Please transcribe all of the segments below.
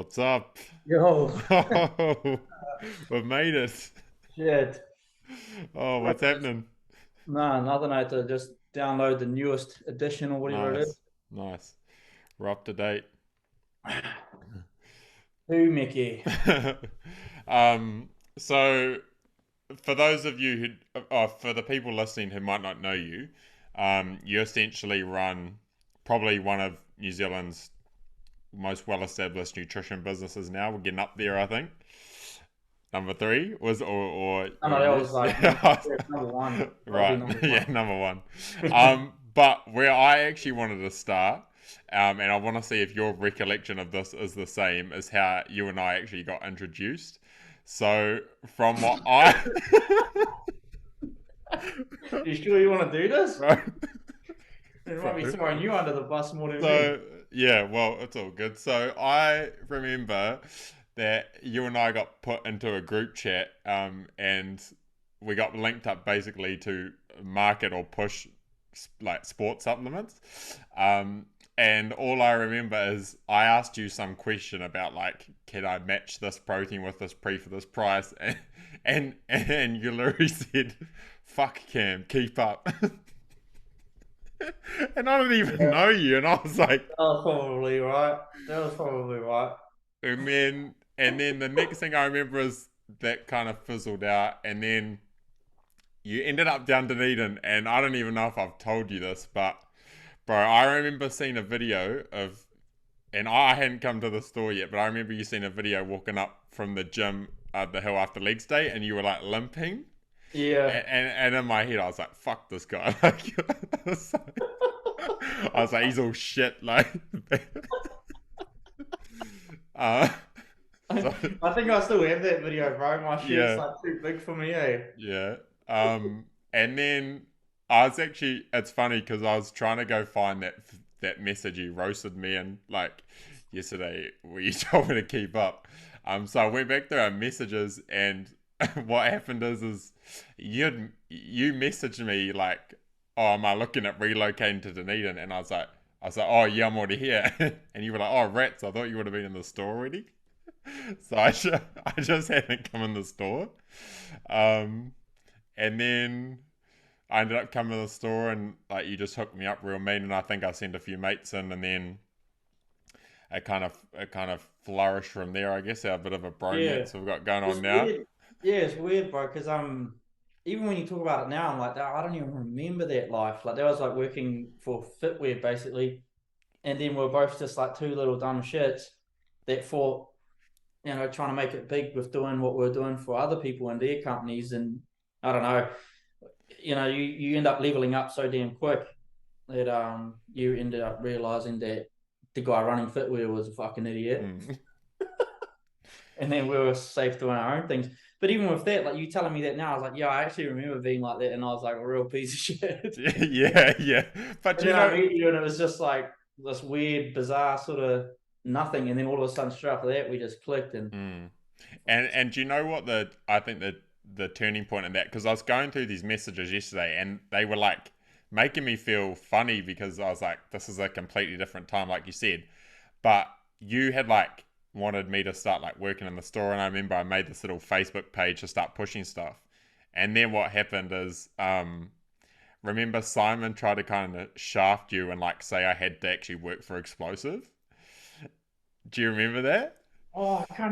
What's up? Yo, Oh, we've made it. shit. Oh, what's happening? Nah, nothing. I had to just download the newest edition or whatever it is. Nice, nice. We're up to date. Who, Mickey? um, so for those of you for the people listening who might not know you, you essentially run probably one of New Zealand's most well-established nutrition businesses now. We're getting up there, I think. Number three was I or know that was yes, like number, yeah, yeah, number one. Probably right, number yeah, one. number one. But where I actually wanted to start, and I want to see if your recollection of this is the same as how you and I actually got introduced. So from what I, You sure you want to do this? right, It might be bro. throwing you under the bus more than me. So yeah, well, it's all good. So I remember that you and I got put into a group chat, and we got linked up basically to market or push like sports supplements. And all I remember is I asked you some question about like, can I match this protein with this pre for this price? And you literally said, "Fuck Cam, keep up." And I didn't even Yeah, know you, and I was like, that was probably right. That was probably right. and then the next thing I remember is that kind of fizzled out, and then you ended up down Dunedin, and I don't even know if I've told you this, but bro, I remember seeing a video of, and I hadn't come to the store yet, but I remember you seeing a video walking up from the gym the hill after legs day, and you were like limping, Yeah. and in my head I was like, fuck this guy, like, I was like, he's all shit, like, uh, so I think I still have that video, bro. My shirt's yeah. like too big for me, eh? Yeah. And then I was actually, it's funny because I was trying to go find that message you roasted me in like yesterday where you told me to keep up. So I went back through our messages, and what happened is you messaged me like, oh, am I looking at relocating to Dunedin? And I was like, oh yeah, I'm already here. And you were like, oh rats, I thought you would have been in the store already. So I just hadn't come in the store. Um, and then I ended up coming to the store, and like you just hooked me up real mean, and I think I sent a few mates in, and then it kind of flourished from there. I guess our bit of a Yeah. bromance we've got going on It's now. weird. Yeah, it's weird, bro, because even when you talk about it now, I'm like, I don't even remember that life. Like that was like working for Fitwear basically. And then we're both just like two little dumb shits that thought, trying to make it big with doing what we're doing for other people and their companies. And I don't know, you end up leveling up so damn quick that you ended up realizing that the guy running Fitwear was a fucking idiot. Mm. And then we were safe doing our own things. But even with that, like you telling me that now, I was like, yeah, I actually remember being like that, and I was like a real piece of shit. Yeah, yeah. But And you then I know, meet you, and it was just like this weird, bizarre sort of nothing. And then all of a sudden, straight after that, we just clicked. And mm. And do you know what I think the turning point in that, because I was going through these messages yesterday, and they were like making me feel funny because I was like, this is a completely different time, like you said. But you had like wanted me to start like working in the store, and I remember I made this little Facebook page to start pushing stuff. And then what happened is, remember Simon tried to kind of shaft you and like say I had to actually work for Explosive. Do you remember that? I can't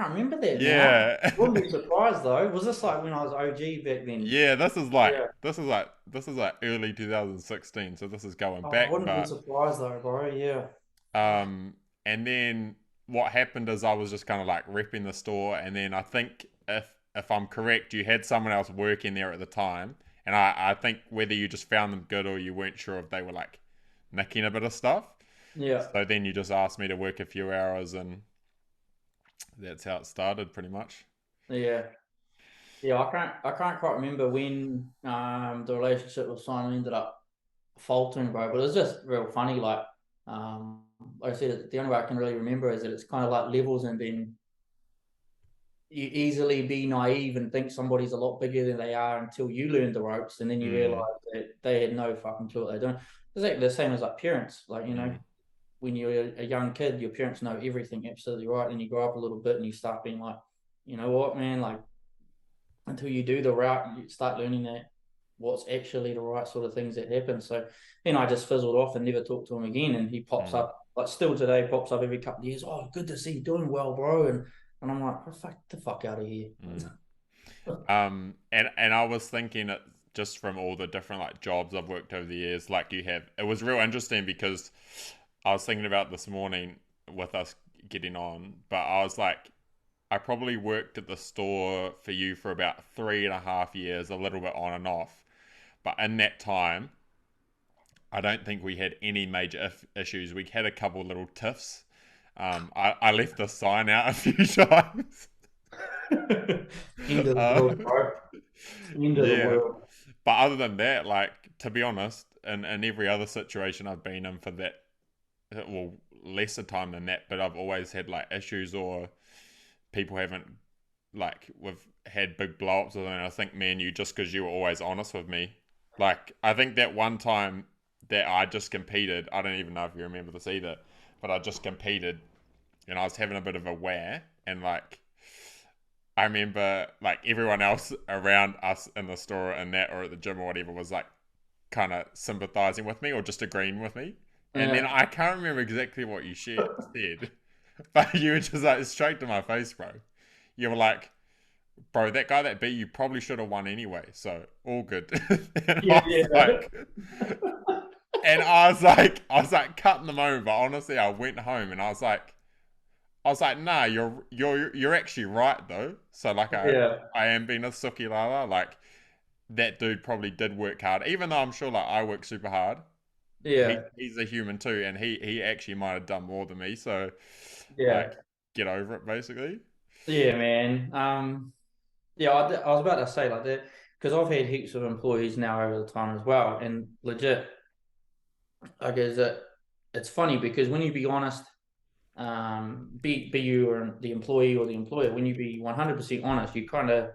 remember that now. Yeah. Wouldn't be surprised though. Was this like when I was OG back then? Yeah, Yeah. this is like early 2016, so this is going Oh, I back. wouldn't be But surprised though, bro. Yeah. Fuck. um, and then what happened is I was just kind of like repping the store, and then I think if I'm correct, you had someone else working there at the time, and I think whether you just found them good or you weren't sure if they were like nicking a bit of stuff. Yeah. So then you just asked me to work a few hours, and that's how it started, pretty much. Yeah. Yeah, I can't quite remember when the relationship with Simon ended up faltering, bro. But it was just real funny. Like I said, the only way I can really remember is that it's kind of like levels, and then you easily be naive and think somebody's a lot bigger than they are until you learn the ropes, and then you Mm, realize that they had no fucking clue what they're doing. It's like the same as like parents, like mm. when you're a young kid, your parents know everything absolutely right, and you grow up a little bit and you start being like, you know what, man, like until you do the route, you start learning that what's actually the right sort of things that happen. So then I just fizzled off and never talked to him again. And he pops Mm, up, like still today, pops up every couple of years. Oh, good to see you doing well, bro. And I'm like, oh, fuck the fuck out of here. mm. And I was thinking it just from all the different like jobs I've worked over the years, like you have, it was real interesting because I was thinking about this morning with us getting on, but I was like, I probably worked at the store for you for about 3.5 years, a little bit on and off. But in that time, I don't think we had any major issues. We had a couple little tiffs. I left the sign out a few times. End of the uh, world, bro. End of the yeah. world. But other than that, like, to be honest, in every other situation I've been in for that, well, lesser time than that, but I've always had like issues or people haven't like we've had big blow ups with it. And I think me and you, just because you were always honest with me, like I think that one time that I just competed, I don't even know if you remember this either, but I just competed and I was having a bit of a wear and like I remember like everyone else around us in the store and that or at the gym or whatever was like kind of sympathizing with me or just agreeing with me. And then Yeah, I can't remember exactly what you said, but you were just like straight to my face, bro. You were like, bro, that guy that beat you probably should have won anyway, so all good. and yeah, I was yeah. like, I was like cutting the moment, but honestly, I went home and I was like, nah, you're actually right though. So like, Yeah, I am being a suki lala. Like that dude probably did work hard, even though I'm sure like I work super hard. yeah, He's a human too, and he actually might have done more than me. So like, yeah, get over it, basically. yeah, man. Yeah, I was about to say like that because I've had heaps of employees now over the time as well, and legit, I guess that it's funny because when you be honest, be you or the employee or the employer, when you be 100% honest, you kind of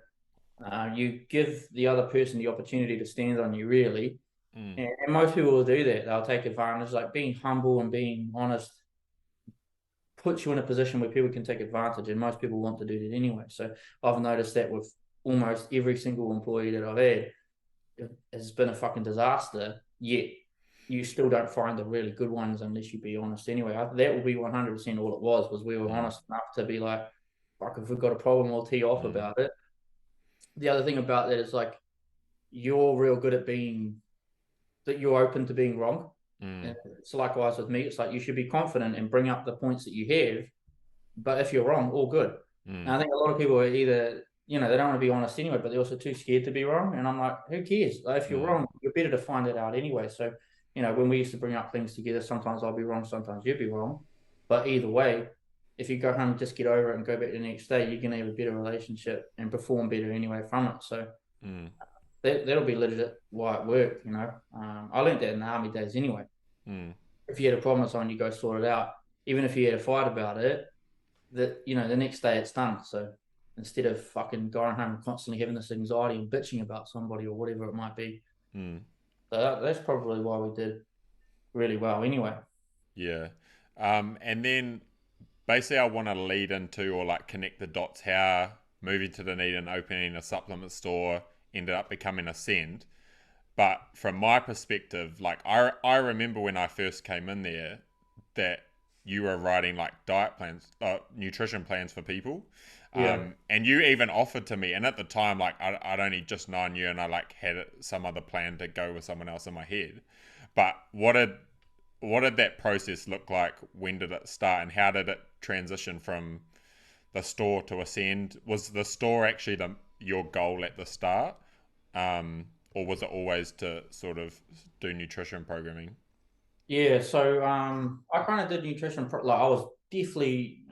you give the other person the opportunity to stand on you really, Mm, and most people will do that. They'll take advantage, like being humble and being honest puts you in a position where people can take advantage, and most people want to do that anyway. So I've noticed that with almost every single employee that I've had, it has been a fucking disaster. Yet you still don't find the really good ones unless you be honest. Anyway, that will be 100% all it was we were mm, honest enough to be like, fuck, if we've got a problem, we'll tee off mm, about it. The other thing about that is like you're real good at being that you're open to being wrong. And mm, it's likewise with me. It's like you should be confident and bring up the points that you have, but if you're wrong, all good. And mm, I think a lot of people are either, they don't want to be honest anyway, but they're also too scared to be wrong. And I'm like, who cares? Like, if you're mm, wrong, you're better to find it out anyway. So, when we used to bring up things together, sometimes I'll be wrong, sometimes you'll be wrong. But either way, if you go home and just get over it and go back the next day, you're going to have a better relationship and perform better anyway from it. So mm, that'll be legit why it worked. I learned that in the army days anyway. mm, If you had a problem with someone, you go sort it out. Even if you had a fight about it, the next day it's done. So instead of fucking going home and constantly having this anxiety and bitching about somebody or whatever it might be. mm. So that's probably why we did really well anyway. Yeah. And then basically, I want to lead into or like connect the dots how moving to Dunedin, opening a supplement store ended up becoming a send. But from my perspective, like I remember when I first came in there that you were writing like diet plans, nutrition plans for people. Yeah. And you even offered to me, and at the time, like I'd only just known you, and I like had some other plan to go with someone else in my head. But what did that process look like? When did it start, and how did it transition from the store to Ascend? Was the store actually your goal at the start, or was it always to sort of do nutrition programming? Yeah. So I kind of did nutrition like I was definitely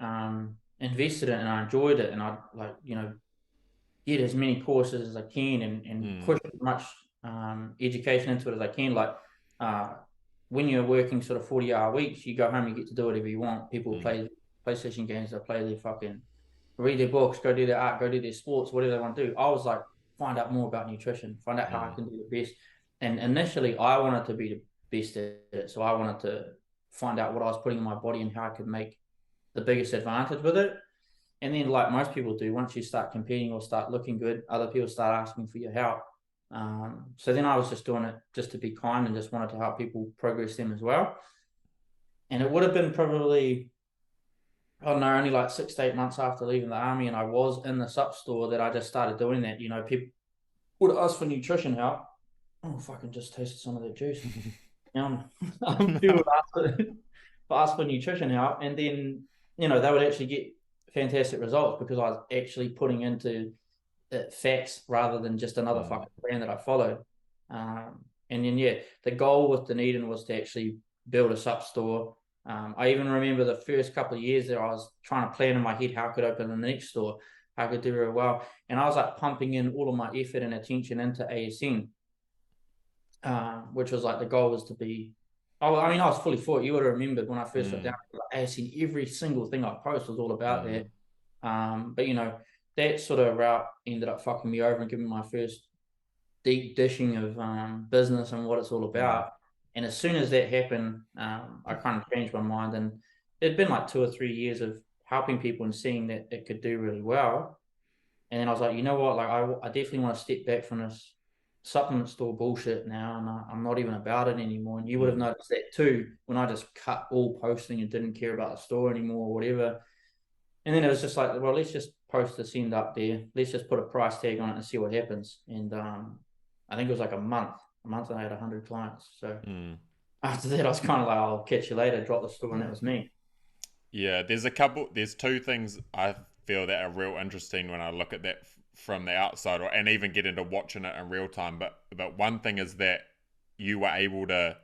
invested in it and I enjoyed it and I like, get as many courses as I can and Mm, push as much education into it as I can. Like uh, when you're working sort of 40-hour weeks, you go home, you get to do whatever you want. People mm, play PlayStation games, they play their fucking, read their books, go do their art, go do their sports, whatever they want to do. I was like, find out more about nutrition, find out how I mm, can do the best. And initially, I wanted to be the best at it. So I wanted to find out what I was putting in my body and how I could make the biggest advantage with it. And then, like most people do, once you start competing or start looking good, other people start asking for your help. So then I was just doing it just to be kind and just wanted to help people progress them as well. And it would have been probably, I don't know, only like 6 to 8 months after leaving the army, and I was in the sup store that I just started doing that. You know, people would ask for nutrition help. Oh, fucking just tasted some of that juice. People ask for nutrition help, and then they would actually get fantastic results because I was actually putting into facts rather than just another Mm, fucking brand that I followed. And then yeah, the goal with Dunedin was to actually build a sup store. I even remember the first couple of years there, I was trying to plan in my head how I could open the next store, how I could do very well, and I was like pumping in all of my effort and attention into ASN, which was like the goal was to be. Oh, I mean, I was fully for it. You would have remembered when I first got down, mm, like, ASN, every single thing I post was all about that. mm, But that sort of route ended up fucking me over and giving me my first deep dishing of business and what it's all mm, about. And as soon as that happened, I kind of changed my mind. And it'd been like 2 or 3 years of helping people and seeing that it could do really well. And then I was like, you know what? Like, I definitely want to step back from this supplement store bullshit now. And I'm not even about it anymore. And you would have mm. noticed that too when I just cut all posting and didn't care about the store anymore or whatever. And then it was just like, well, let's just post the send up there. Let's just put a price tag on it and see what happens. And I think it was like a month, and I had 100 clients. So Mm. after that, I was kind of like, I'll catch you later. Drop the store, and that was me. Yeah, there's two things I feel that are real interesting when I look at that from the outside, or and even get into watching it in real time. But one thing is that you were able to,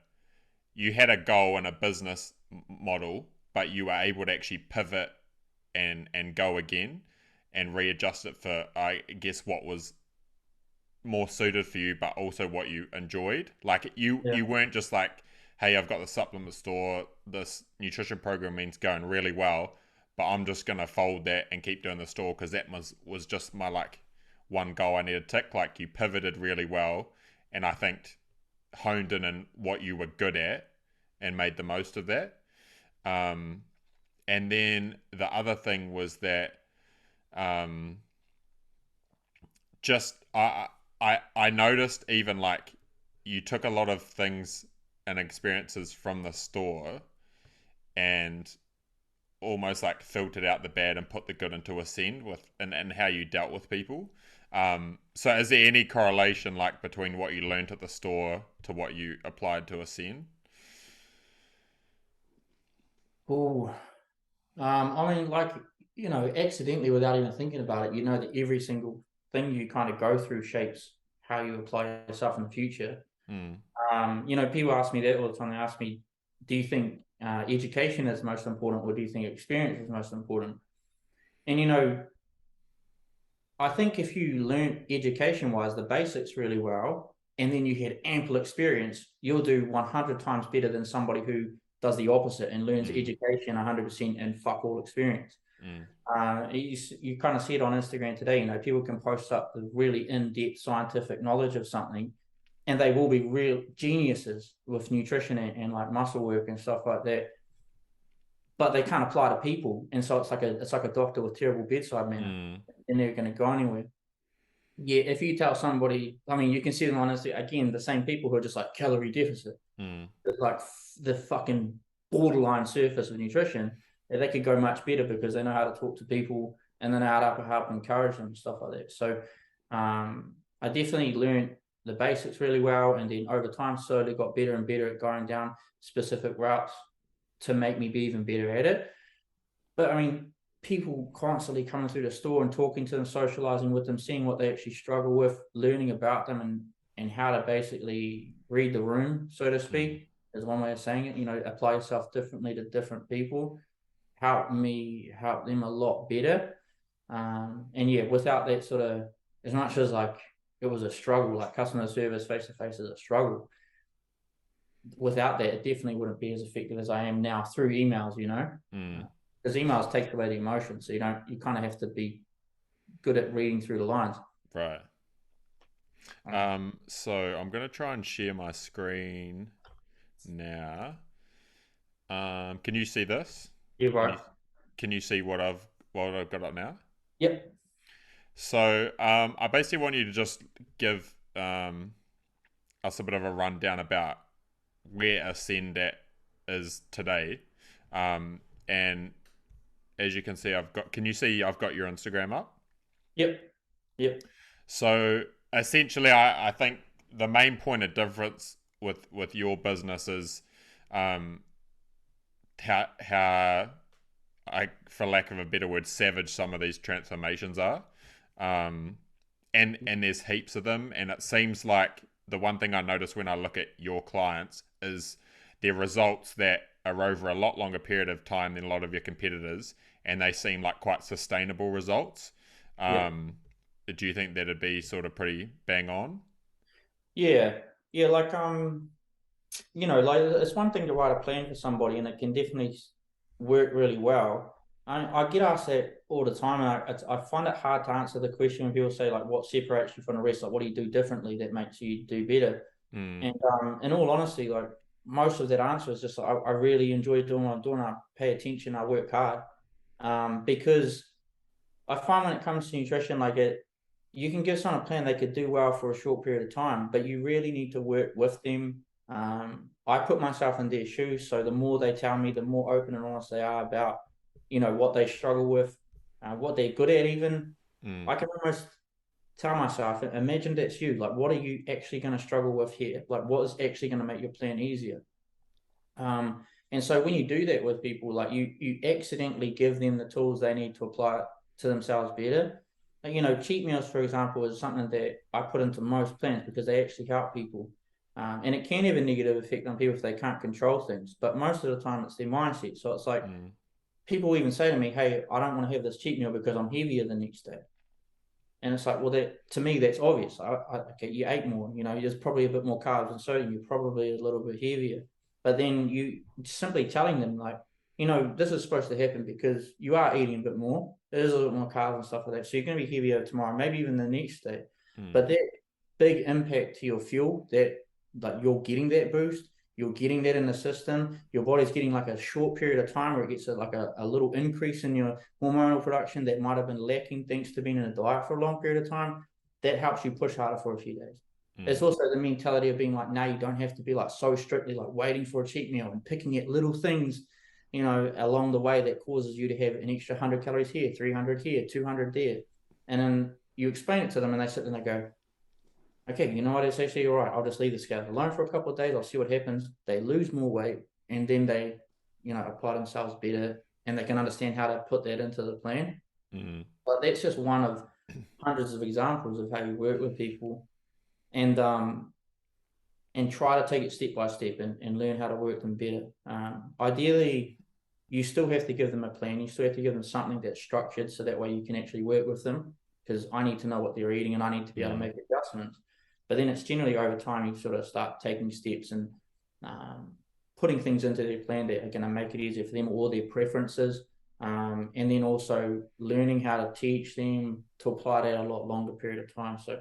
you had a goal and a business model, but you were able to actually pivot and go again and readjust it for, I guess, what was more suited for you, but also what you enjoyed. Like Yeah, you weren't just like, hey, I've got the supplement store. This nutrition program means going really well, but I'm just gonna fold that and keep doing the store because that was just my like one goal I needed to tick. Like you pivoted really well, and I think honed in what you were good at and made the most of that. Um, and then the other thing was that um, just I noticed even like you took a lot of things and experiences from the store and almost like filtered out the bad and put the good into a send with and how you dealt with people. So is there any correlation like between what you learned at the store to what you applied to a send? cool. I mean, like, accidentally without even thinking about it, that every single thing you kind of go through shapes how you apply yourself in the future. Mm, People ask me that all the time. They ask me, do you think education is most important, or do you think experience is most important? And I think if you learn education wise the basics really well, and then you had ample experience, you'll do 100 times better than somebody who does the opposite and learns mm, education 100% and fuck all experience. mm, You kind of see it on Instagram today. People can post up the really in-depth scientific knowledge of something, and they will be real geniuses with nutrition and like muscle work and stuff like that. But they can't apply to people, and so it's like a doctor with terrible bedside manner, mm, and they're going to go anywhere. Yeah, if you tell somebody, I mean, you can see them on Instagram again, the same people who are just like calorie deficit, mm, it's like the fucking borderline surface of nutrition. They could go much better because they know how to talk to people and they know how to help encourage them and stuff like that. So I definitely learned the basics really well, and then over time slowly got better and better at going down specific routes to make me be even better at it. But I mean, people constantly coming through the store and talking to them, socializing with them, seeing what they actually struggle with, learning about them, and how to basically read the room, so to mm, speak, is one way of saying it. Apply yourself differently to different people. Help them a lot better. And yeah, without that sort of, as much as like it was a struggle, like customer service face to face is a struggle. Without that, it definitely wouldn't be as effective as I am now through emails. mm. Because emails take away the emotion, so you kind of have to be good at reading through the lines. Right. Um, So I'm gonna try and share my screen now. Can you see this? Yeah, Can you bro. can you see what I've got up now? Yep. So I basically want you to just give us a bit of a rundown about where Ascend at is today, and as you can see, I've got. Can you see I've got your Instagram up? Yep. Yep. So essentially, I think the main point of difference with your business is um, how for lack of a better word, savage some of these transformations are. Um, and there's heaps of them. And it seems like the one thing I notice when I look at your clients is their results that are over a lot longer period of time than a lot of your competitors, and they seem like quite sustainable results. Yep. Um, do you think that'd be sort of pretty bang on? Yeah. Yeah. Like like it's one thing to write a plan for somebody, and it can definitely work really well. I get asked that all the time, and I find it hard to answer the question when people say like, "What separates you from the rest? Like, what do you do differently that makes you do better?" Mm, And in all honesty, like most of that answer is just I really enjoy doing what I'm doing. I pay attention. I work hard. Because I find when it comes to nutrition, you can give someone a plan they could do well for a short period of time, but you really need to work with them. I put myself in their shoes, so the more they tell me, the more open and honest they are about, what they struggle with, what they're good at. Even mm, I can almost tell myself, imagine that's you. Like, what are you actually going to struggle with here? Like, what is actually going to make your plan easier? And so when you do that with people, like you accidentally give them the tools they need to apply it to themselves better. Cheat meals, for example, is something that I put into most plans because they actually help people. And it can have a negative effect on people if they can't control things. But most of the time, it's their mindset. So it's like mm, people even say to me, "Hey, I don't want to have this cheat meal because I'm heavier the next day." And it's like, well, that to me, that's obvious. Okay, you ate more. There's probably a bit more carbs and sodium. You're probably a little bit heavier. But then you simply telling them like, this is supposed to happen because you are eating a bit more. There's a little bit more carbs and stuff like that. So you're going to be heavier tomorrow, maybe even the next day. mm, But that big impact to your fuel, that like you're getting that boost, you're getting that in the system. Your body's getting like a short period of time where it gets a little increase in your hormonal production that might have been lacking thanks to being in a diet for a long period of time. That helps you push harder for a few days. mm, It's also the mentality of being like, now you don't have to be like so strictly like waiting for a cheat meal and picking at little things, along the way that causes you to have an extra 100 calories here, 300 here, 200 there. And then you explain it to them and they sit there and they go, okay, you know what? It's actually all right. I'll just leave the scale alone for a couple of days. I'll see what happens. They lose more weight and then they, apply themselves better and they can understand how to put that into the plan. mm, But that's just one of hundreds of examples of how you work with people and try to take it step by step and learn how to work them better. Ideally, you still have to give them a plan. You still have to give them something that's structured so that way you can actually work with them because I need to know what they're eating and I need to be able to mm, make adjustments. But then it's generally over time you sort of start taking steps and um, putting things into their plan that are going to make it easier for them or their preferences. And then also learning how to teach them to apply that a lot longer period of time. So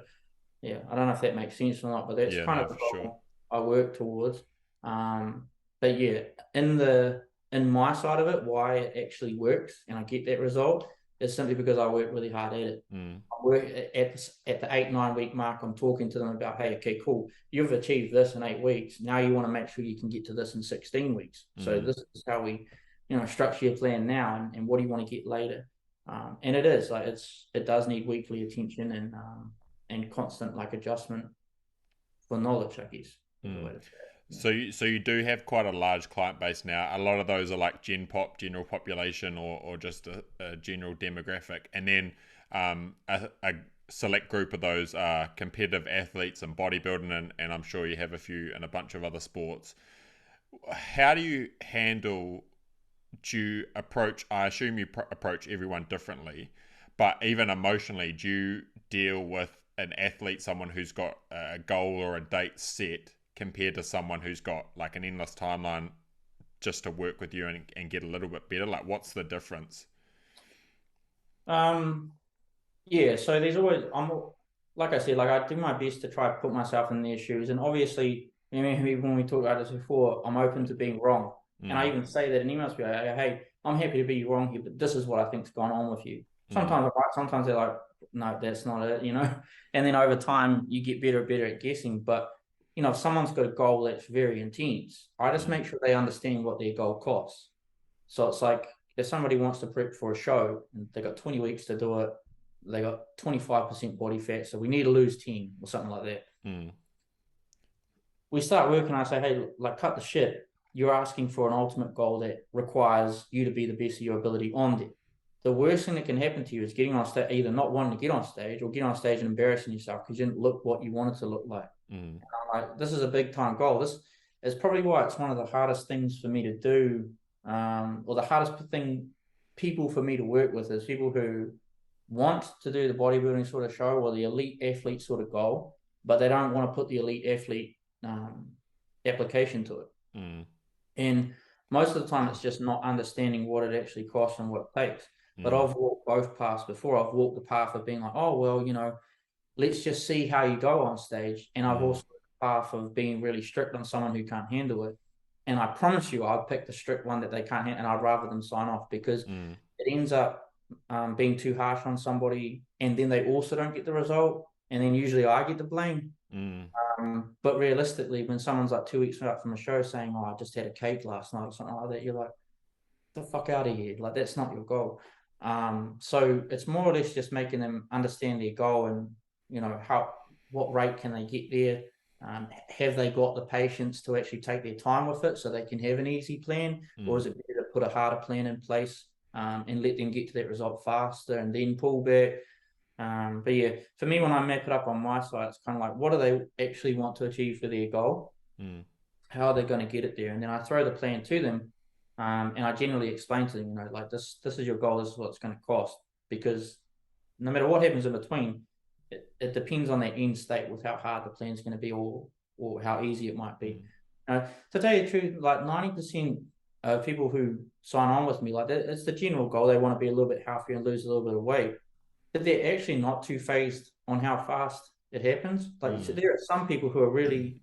yeah, I don't know if that makes sense or not, but that's yeah, kind no, of the for sure. goal I work towards. But yeah, in my side of it, why it actually works and I get that result is simply because I work really hard at it. Mm, I work at the 8-9 week mark. I'm talking to them about, hey, okay, cool, you've achieved this in 8 weeks. Now you want to make sure you can get to this in 16 weeks. So mm, this is how we, structure your plan now, and what do you want to get later. And it is like it does need weekly attention and constant like adjustment for knowledge, I guess is the mm. way to say it. Yeah. So you do have quite a large client base now. A lot of those are like general population, or just a general demographic, and then a select group of those are competitive athletes and bodybuilding, and I'm sure you have a few in a bunch of other sports. How do you handle? Do you approach? I assume you approach everyone differently, but even emotionally, do you deal with an athlete, someone who's got a goal or a date set, compared to someone who's got like an endless timeline just to work with you and get a little bit better? Like, what's the difference? Um, yeah, so there's always I'm like I said, like I do my best to try to put myself in their shoes, and obviously, even when we talked about this before, I'm open to being wrong. And I Mm. even say that in emails, be like, hey, I'm happy to be wrong here, but this is what I think's gone on with you. Mm. Sometimes I'm right, sometimes they're like, no, that's not it, you know. And then over time, you get better and better at guessing. But if someone's got a goal that's very intense, I just Mm. make sure they understand what their goal costs. So it's like if somebody wants to prep for a show and they got 20 weeks to do it, they got 25% body fat, so we need to lose 10 or something like that. Mm. We start working. I say, hey, like, cut the shit. You're asking for an ultimate goal that requires you to be the best of your ability on there. The worst thing that can happen to you is getting on stage, either not wanting to get on stage or get on stage and embarrassing yourself because you didn't look what you wanted to look like. Mm. Like, this is a big time goal. This is probably why it's one of the hardest things for me to do, or the hardest thing people for me to work with is people who want to do the bodybuilding sort of show or the elite athlete sort of goal, but they don't want to put the elite athlete application to it. Mm. And most of the time, it's just not understanding what it actually costs and what it takes. But Mm. I've walked both paths before. I've walked the path of being like, oh, well, let's just see how you go on stage. And I've Mm. also the path of being really strict on someone who can't handle it. And I promise you, I'd pick the strict one that they can't handle, and I'd rather them sign off because Mm. it ends up being too harsh on somebody, and then they also don't get the result, and then usually I get the blame. Mm. But realistically, when someone's like 2 weeks out from a show saying, "Oh, I just had a cake last night" or something like that, you're like, "The fuck out of here!" Like that's not your goal. So it's more or less just making them understand their goal and what rate can they get there. Have they got the patience to actually take their time with it so they can have an easy plan, or Mm. is it better to put a harder plan in place and let them get to that result faster and then pull back? But yeah, for me, when I map it up on my side, it's kind of like, what do they actually want to achieve for their goal? Mm. How are they going to get it there? And then I throw the plan to them, and I generally explain to them, like this is your goal, this is what it's going to cost, because no matter what happens in between, it depends on that end state with how hard the plan is going to be or how easy it might be. Mm. To tell you the truth, like 90% of people who sign on with me, like it's the general goal. They want to be a little bit healthier and lose a little bit of weight, but they're actually not too phased on how fast it happens. Like so Mm. there are some people who are really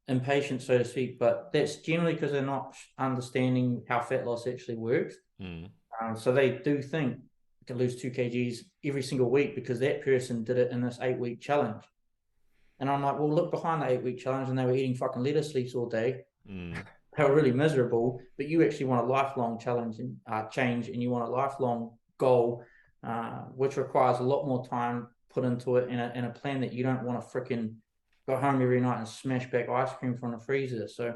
impatient, so to speak, but that's generally because they're not understanding how fat loss actually works. Mm. So they do think they can lose 2 kgs every single week because that person did it in this 8 week challenge. And I'm like, well, look behind the 8 week challenge and they were eating fucking lettuce leaves all day. Mm. They were really miserable, but you actually want a lifelong challenge and change, and you want a lifelong goal, which requires a lot more time put into it in a plan that you don't want to freaking go home every night and smash back ice cream from the freezer. So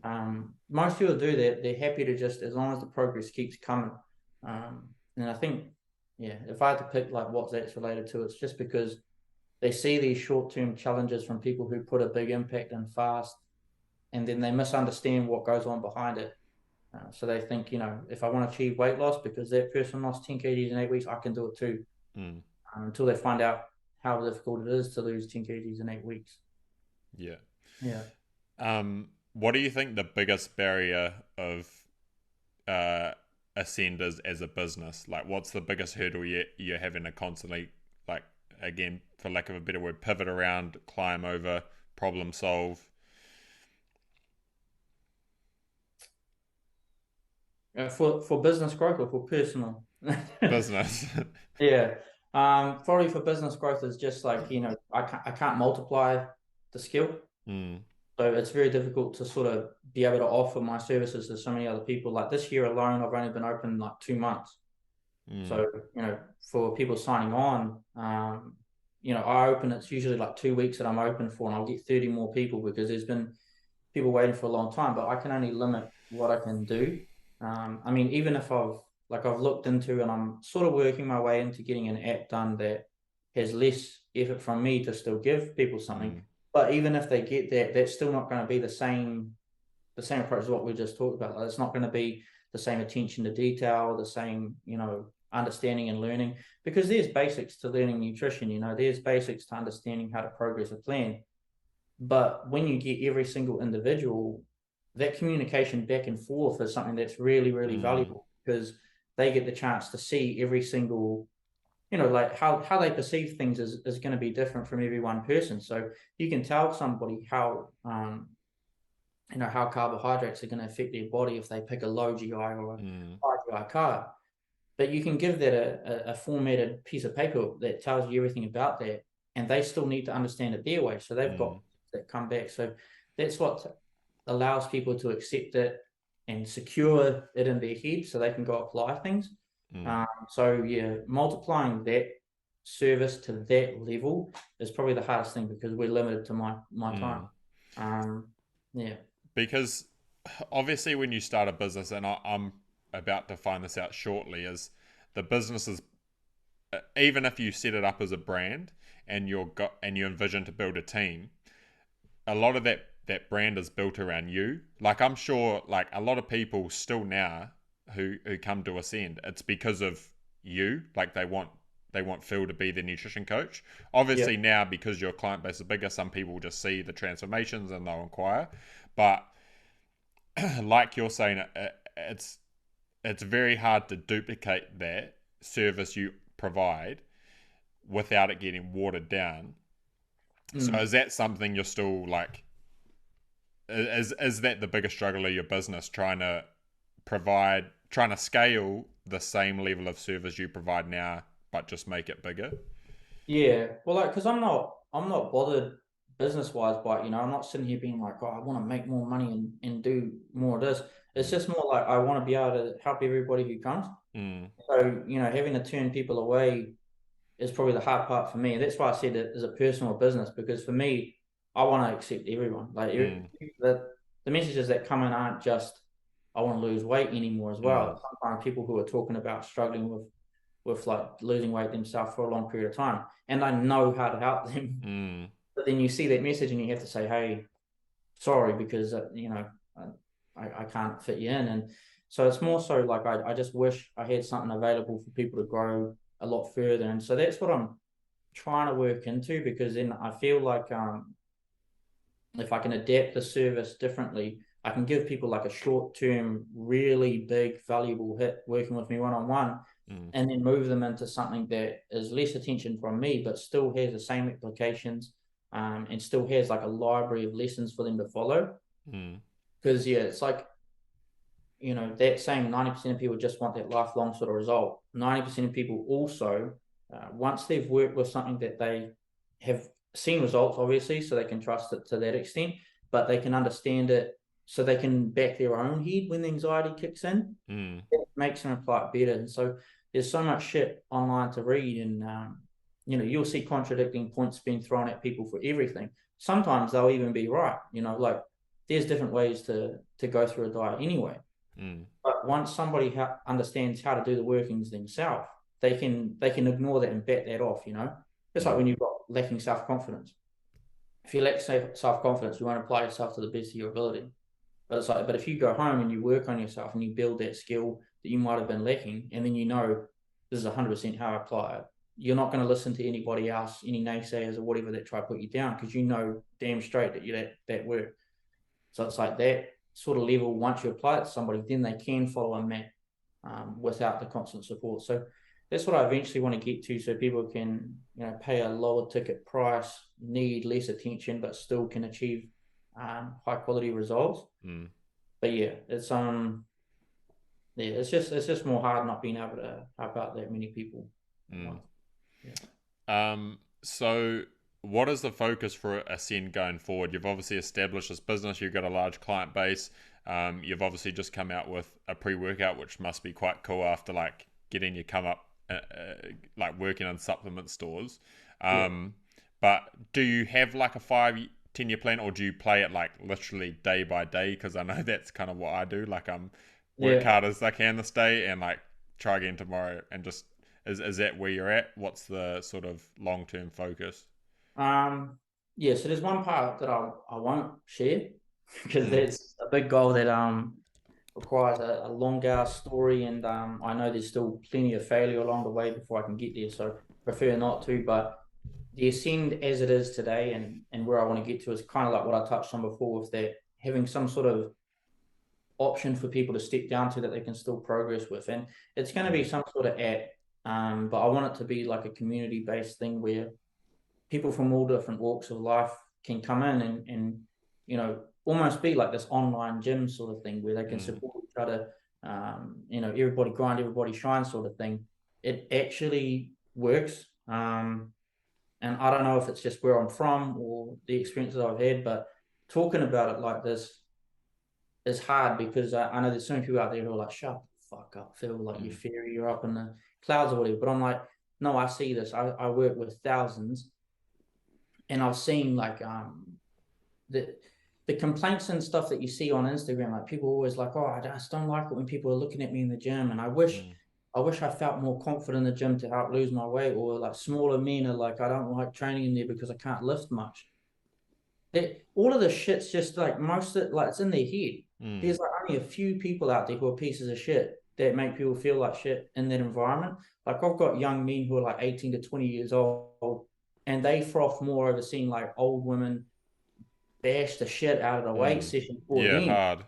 Mm. most people do that. They're happy to just, as long as the progress keeps coming. And I think, yeah, if I had to pick like what that's related to, it's just because they see these short-term challenges from people who put a big impact in fast, and then they misunderstand what goes on behind it. So they think, if I want to achieve weight loss because that person lost 10 kgs in 8 weeks, I can do it too. Mm. Until they find out how difficult it is to lose 10 kgs in 8 weeks. Yeah. Yeah. What do you think the biggest barrier of uh, Ascend is as a business? Like, what's the biggest hurdle you're having to constantly, like, again, for lack of a better word, pivot around, climb over, problem solve? For business growth or for personal? Business. Yeah. Probably for business growth is just like, I can't multiply the skill. Mm. So it's very difficult to sort of be able to offer my services to so many other people. Like this year alone, I've only been open like 2 months. Mm. So, for people signing on, I open, it's usually like 2 weeks that I'm open for, and I'll get 30 more people because there's been people waiting for a long time, but I can only limit what I can do. I mean, even if I've looked into and I'm sort of working my way into getting an app done that has less effort from me to still give people something. Mm. But even if they get that, that's still not going to be the same approach as what we just talked about. Like, it's not going to be the same attention to detail, the same, understanding and learning, because there's basics to learning nutrition, there's basics to understanding how to progress a plan. But when you get every single individual, that communication back and forth is something that's really, really Mm. valuable because they get the chance to see every single, like how they perceive things is going to be different from every one person. So you can tell somebody how how carbohydrates are going to affect their body if they pick a low GI or a Mm, high GI carb. But you can give that a formatted piece of paper that tells you everything about that, and they still need to understand it their way. So they've mm, got that come back. So that's what allows people to accept it and secure it in their head so they can go apply things. mm, So yeah, multiplying that service to that level is probably the hardest thing because we're limited to my time. mm. Yeah. Because obviously, when you start a business, and I'm about to find this out shortly, is the business is, even if you set it up as a brand and you envision to build a team, a lot of that brand is built around you. Like I'm sure, like a lot of people still now who come to Ascend, it's because of you. Like they want Phil to be their nutrition coach. Yeah. Obviously now because your client base is bigger, some people just see the transformations and they'll inquire. But like you're saying, it's very hard to duplicate that service you provide without it getting watered down. So Mm. is that something you're still like? Is that the biggest struggle of your business, trying to scale the same level of service you provide now, but just make it bigger? Yeah, well, like, because I'm not bothered business wise by it, I'm not sitting here being like, oh, I want to make more money and do more of this. It's Mm, just more like I want to be able to help everybody who comes. mm, So, having to turn people away is probably the hard part for me. And that's why I said it as a personal business, because for me, I want to accept everyone. Like mm, the messages that come in aren't just I want to lose weight anymore as mm, well. Sometimes people who are talking about struggling with like losing weight themselves for a long period of time, and I know how to help them. mm, But then you see that message and you have to say, hey, sorry, because I can't fit you in. And so it's more so like I just wish I had something available for people to grow a lot further. And so that's what I'm trying to work into, because then I feel like if I can adapt the service differently, I can give people like a short term, really big, valuable hit working with me one on one, mm, and then move them into something that is less attention from me, but still has the same applications, and still has like a library of lessons for them to follow. mm, Because yeah, it's like that saying 90% of people just want that lifelong sort of result. 90% of people also, once they've worked with something that they have seen results, obviously, so they can trust it to that extent, but they can understand it so they can back their own head when the anxiety kicks in. mm, It makes them apply it better. And so there's so much shit online to read, and you'll see contradicting points being thrown at people for everything. Sometimes they'll even be right. Like there's different ways to go through a diet anyway. mm, But once somebody understands how to do the workings themselves, they can ignore that and bet that off. It's like mm, when you've got lacking self confidence. If you lack self confidence, you won't apply yourself to the best of your ability. But it's like, but if you go home and you work on yourself and you build that skill that you might have been lacking, and then this is 100% how I apply it. You're not going to listen to anybody else, any naysayers or whatever that try to put you down, because you know damn straight that you that work. So it's like that sort of level. Once you apply it to somebody, then they can follow a map without the constant support. So that's what I eventually want to get to, so people can pay a lower ticket price, need less attention, but still can achieve high quality results. mm, But yeah, it's just more hard not being able to help out that many people at mm. once. Yeah. So what is the focus for Ascend going forward? You've obviously established this business. You've got a large client base. You've obviously just come out with a pre-workout, which must be quite cool after like getting your come up, like working on supplement stores. Yeah. Um, but do you have like a 5-10 year plan, or do you play it like literally day by day? Because I know that's kind of what I do. Like work Yeah. hard as I can this day and like try again tomorrow and just is that where you're at? What's the sort of long term focus? Um, yeah, so there's one part that I won't share because Mm, that's a big goal that requires a longer story, and I know there's still plenty of failure along the way before I can get there, so prefer not to. But the ascend as it is today, and where I want to get to, is kind of like what I touched on before, with that having some sort of option for people to step down to that they can still progress with. And it's going to be mm, some sort of app, but I want it to be like a community based thing where people from all different walks of life can come in and almost be like this online gym sort of thing where they can Mm. support each other. Everybody grind, everybody shine sort of thing. It actually works. And I don't know if it's just where I'm from or the experiences I've had, but talking about it like this is hard because I know there's so many people out there who are like, shut the fuck up, Phil, like you're Mm. fairy, you're up in the clouds or whatever. But I'm like, no, I see this. I work with thousands and I've seen like the the complaints and stuff that you see on Instagram, like people always like, oh, I just don't like it when people are looking at me in the gym, and Mm. I wish I felt more confident in the gym to help lose my weight, or like smaller men are like, I don't like training in there because I can't lift much. All of this shit's just like most of it, like it's in their head. Mm. There's like only a few people out there who are pieces of shit that make people feel like shit in that environment. Like I've got young men who are like 18 to 20 years old, and they froth more over seeing like old women bash the shit out of the weight Mm. session for Yeah, them hard.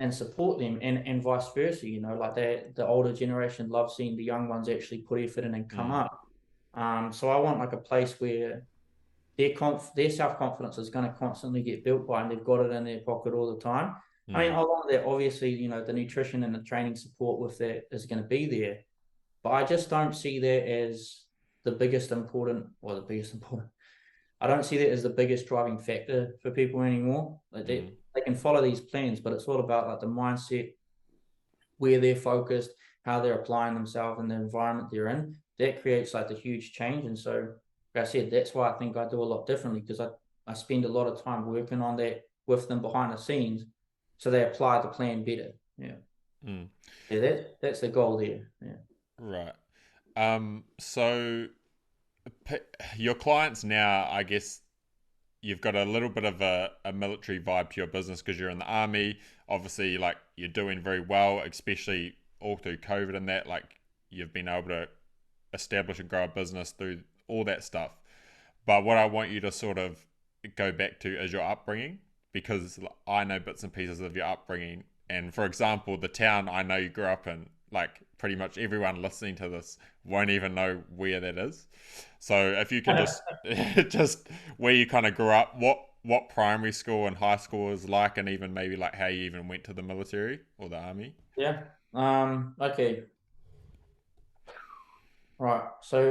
and support them, and vice versa. Like the older generation love seeing the young ones actually put effort in and come Mm. up. So I want like a place where their self confidence is going to constantly get built by, and they've got it in their pocket all the time. I mean, Mm. along with that, obviously, the nutrition and the training support with that is going to be there, but I just don't see that as the biggest important, or the biggest important. I don't see that as the biggest driving factor for people anymore. Like Mm. they can follow these plans, but it's all about like the mindset, where they're focused, how they're applying themselves in the environment they're in. That creates like the huge change. And so, like I said, that's why I think I do a lot differently, because I spend a lot of time working on that with them behind the scenes, so they apply the plan better. Yeah, Mm. yeah, that's the goal there. Yeah, Right. So your clients now, I guess you've got a little bit of a military vibe to your business because you're in the army. Obviously, like you're doing very well, especially all through COVID and that. Like you've been able to establish and grow a business through all that stuff. But what I want you to sort of go back to is your upbringing, because I know bits and pieces of your upbringing. And for example, the town I know you grew up in, like pretty much everyone listening to this won't even know where that is. So if you can just just where you kind of grew up, what primary school and high school was like, and even maybe like how you even went to the military or the army. yeah. Okay. Right. So,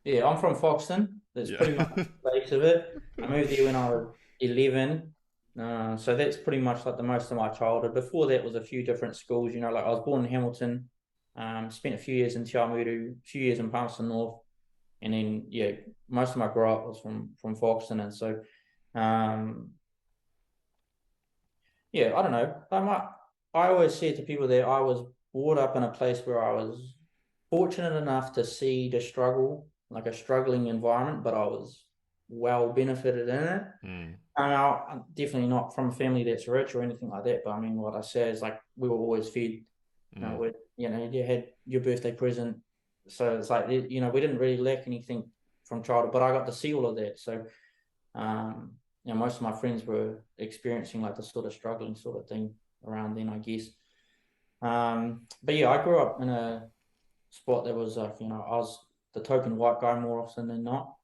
yeah, I'm from Foxton. That's Yeah. pretty much the base of it. I moved there when I was 11. So that's pretty much like the most of my childhood. Before that was a few different schools, like I was born in Hamilton, spent a few years in Te Awamutu, a few years in Palmerston North, and then yeah, most of my grow up was from Foxton. And so um yeah, I don't know. I always say to people that I was brought up in a place where I was fortunate enough to see the struggle, like a struggling environment, but I was well benefited in it. Mm. And I'm definitely not from a family that's rich or anything like that. But I mean, what I say is like we were always fed, Mm. you had your birthday present. So it's like, we didn't really lack anything from childhood, but I got to see all of that. So, um, most of my friends were experiencing like the sort of struggling sort of thing around then, I guess. But yeah, I grew up in a spot that was like, I was the token white guy more often than not.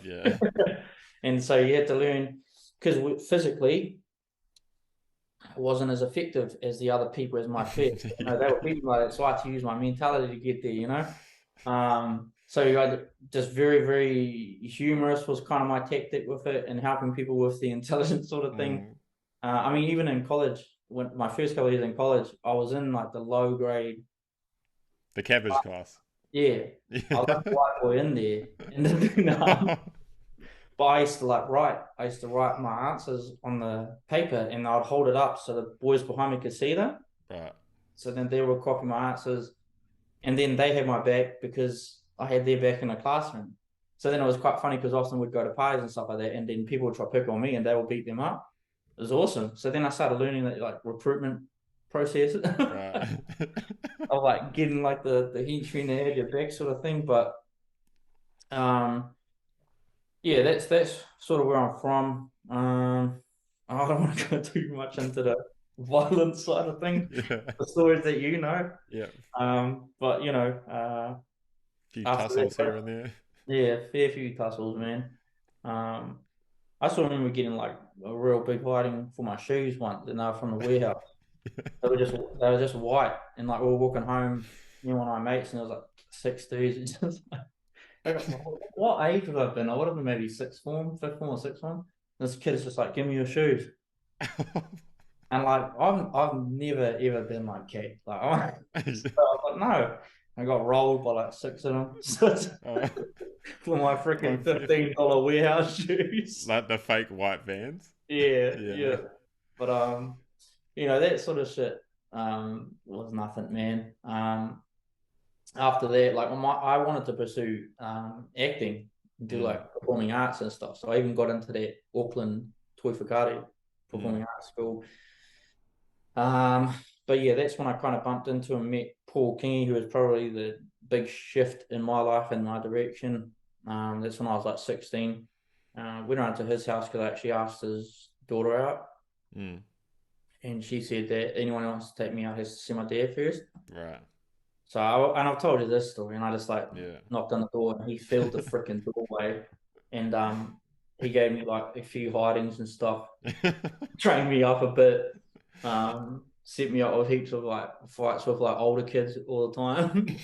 Yeah. And so you had to learn, because physically I wasn't as effective as the other people as my peers. They Yeah. were beating like that, so I had to use my mentality to get there. So I just very, very humorous was kind of my tactic with it, and helping people with the intelligence sort of thing. Mm. I mean, even in college, when my first couple of years in college, I was in like the low grade. The cabbage class. Yeah, I was like a Yeah. white boy in there, and but I used to write my answers on the paper, and I'd hold it up so the boys behind me could see them. Right. So then they would copy my answers, and then they had my back because I had their back in the classroom. So then it was quite funny because often we'd go to parties and stuff like that, and then people would try to pick on me, and they would beat them up. It was awesome. So then I started learning that like recruitment process Right. of like getting like the henchmen that had your back sort of thing. But um, yeah, that's sort of where I'm from. I don't want to go too much into the violent side of things, Yeah. the stories that Yeah. But Few after tussles here that, and there. yeah, fair few tussles, man. Um, I still remember getting like a real big hiding for my shoes once, and they were from the warehouse. They were just white, and like we were walking home, me and one of my mates, and it was like six dudes. And just like, what age would I have been? I would have been maybe sixth form, fifth form, or sixth form. This kid is just like, "Give me your shoes," and like I've never ever been like Kate. Like I was like, no. I got rolled by like six of them. So it's Oh, for my oh, freaking fair. $15 warehouse shoes. Like the fake white vans. Yeah, Yeah. yeah. But that sort of shit was nothing, man. After that, like I wanted to pursue acting, do Mm, like performing arts and stuff. So I even got into that Auckland Toi Whakaari mm, performing arts school. Um, but yeah, that's when I kind of bumped into and met Paul Kingy, who was probably the big shift in my life and my direction. That's when I was like 16. Went around to his house because I actually asked his daughter out, mm. and she said that anyone who wants to take me out has to see my dad first. Right. So and I've told you this story, and I just like Yeah. knocked on the door, and he filled the freaking doorway, and he gave me like a few hidings and stuff, trained me up a bit, set me up with heaps of like fights with like older kids all the time.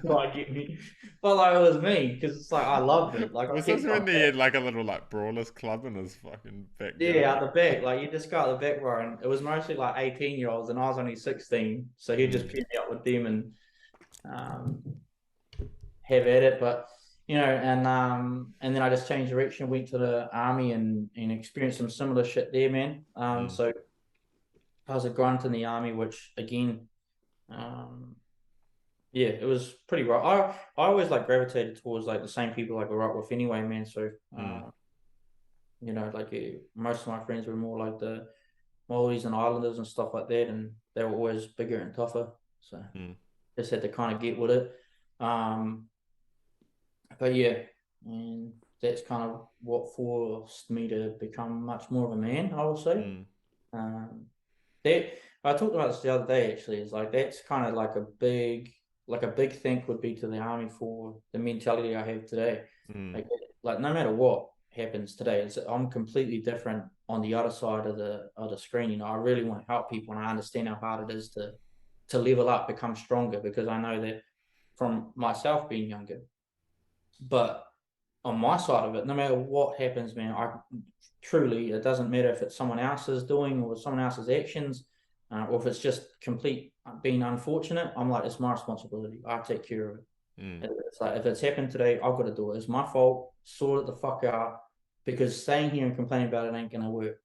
Try to get me, but like it was me because it's like I loved it. Like I Was this kept when going he back. had like a little like brawlers club in his fucking Yeah, backyard? out the back, like you just go out the back row, and it was mostly like 18-year-olds, and I was only 16, so he'd just Mm, pair me up with them and um, have at it. But and then I just changed direction, went to the army and experienced some similar shit there, man. mm, So I was a grunt in the army, which again, um, yeah, it was pretty rough. I always like gravitated towards like the same people I grew up with anyway, man. So mm, like most of my friends were more like the Maoris and Islanders and stuff like that, and they were always bigger and tougher. So mm, just had to kind of get with it. Um, but yeah, and that's kind of what forced me to become much more of a man, I will say. mm, Um, that I talked about this the other day actually, is like that's kind of like a big thank would be to the army for the mentality I have today. mm, Like no matter what happens today, I'm completely different on the other side of the screen. I really want to help people, and I understand how hard it is to level up, become stronger, because I know that from myself being younger. But on my side of it, no matter what happens, man, I truly, it doesn't matter if it's someone else's doing or someone else's actions, or if it's just complete being unfortunate. I'm like, it's my responsibility. I take care of it. mm, It's like if it's happened today, I've got to do it. It's my fault. Sort it the fuck out, because staying here and complaining about it ain't gonna work.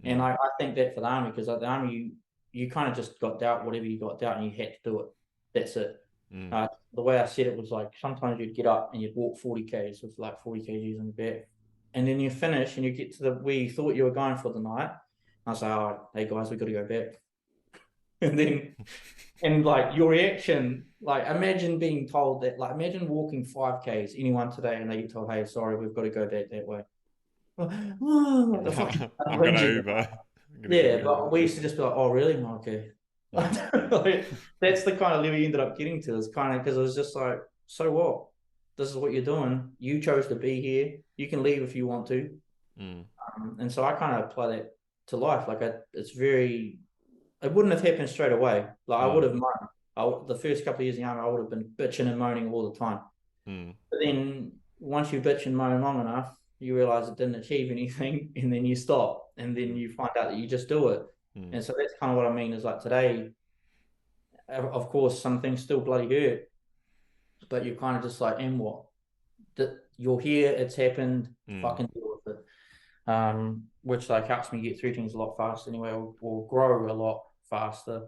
And mm, I think that for the army, because at the army you kind of just got dealt whatever you got dealt, and you had to do it. That's it. mm, The way I said it was like sometimes you'd get up and you'd walk 40 k's with like 40 kgs in the back, and then you finish and you get to the where you thought you were going for the night. I say, "Oh, hey guys, we got to go back." And then like your reaction, like imagine being told that, like imagine walking 5 k's anyone today and they get told, "Hey, sorry, we've got to go back that way." What the fuck? I'm gonna Whinging. Uber. I'm gonna get Yeah, an Uber. but we used to just be like, "Oh, really? Okay." Mm, Like, that's the kind of level you ended up getting to. It's kind of because it was just like, so what? This is what you're doing. You chose to be here. You can leave if you want to. mm, And so I kind of apply that to life. It's very. It wouldn't have happened straight away. Like I would mm, have moaned. The first couple of years in the army, I would have been bitching and moaning all the time. mm, But then once you bitch and moan long enough, you realize it didn't achieve anything, and then you stop, and then mm, you find out that you just do it. mm, And so that's kind of what I mean is like today, of course, some things still bloody hurt, but you're kind of just like, and what? That you're here, it's happened, mm. fucking deal with it. Which like helps me get through things a lot faster anyway, or grow a lot faster.